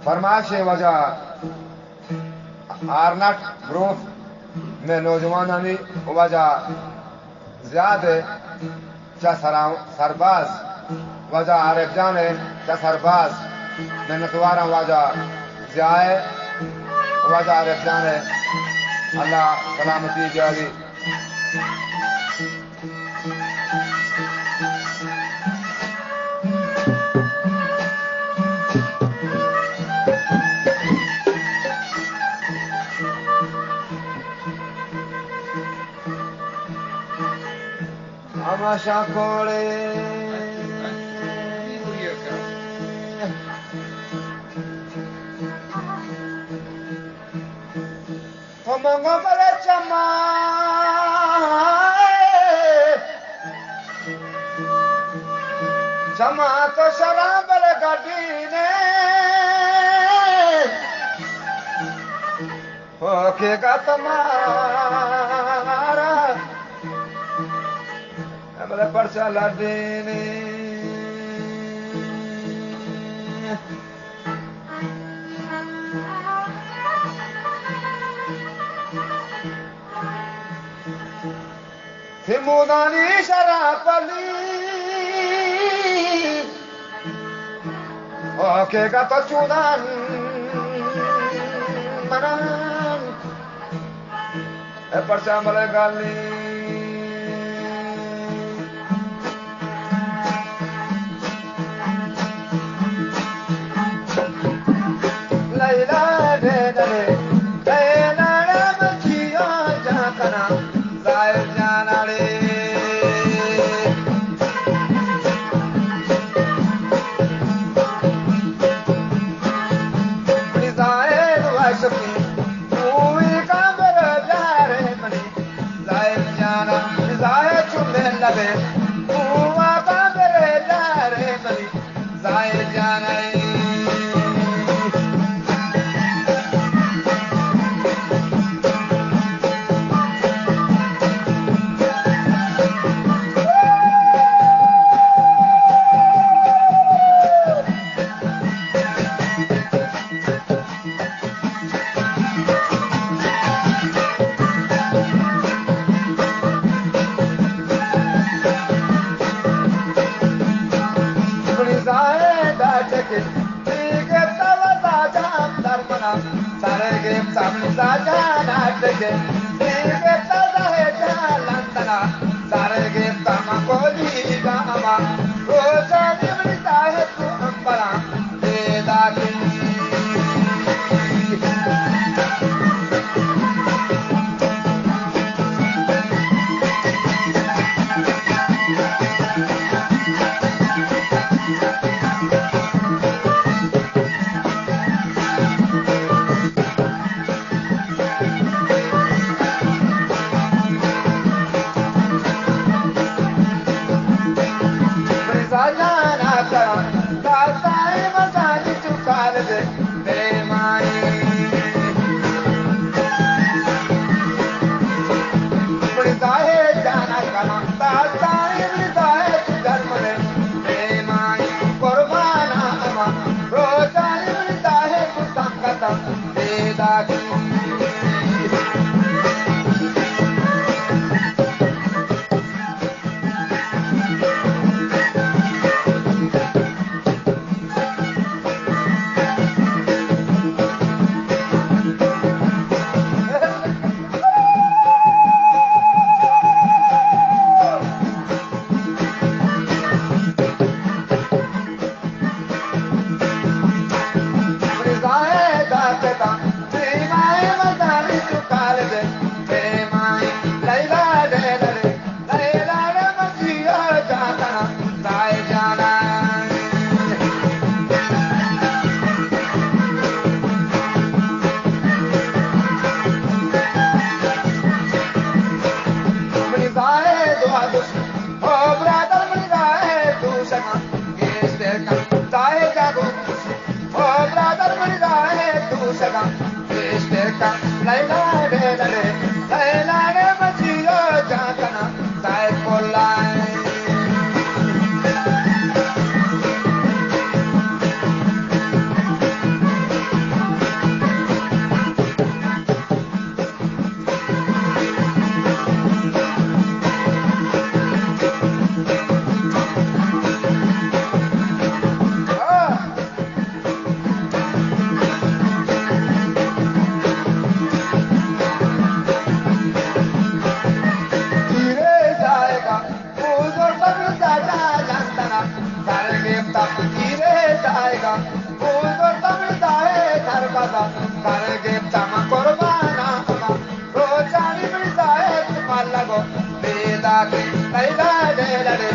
फरमाइश वजह आर्नट ग्रुप में नौजवानों ने वजह ज्यादा सरबाज वजह आरिफ जाने सरबाज में नतवारा वजह जाए वजह आरिफ जाने अल्लाह सलामती जागी Amasha kore Omongo pala chama Chama to sharam pala gadine Oke ka tamara Amale parcha ladine Himudani sharapali Oke kata chudan manan Parcha amale gali Laila de dale Laila ramchiya jakana Zahir janale Zahir washki Ui kamar jare mani Zahir jana Zahir chume labe Ua kamar jare mani Zahir jana Beetaki, Laila,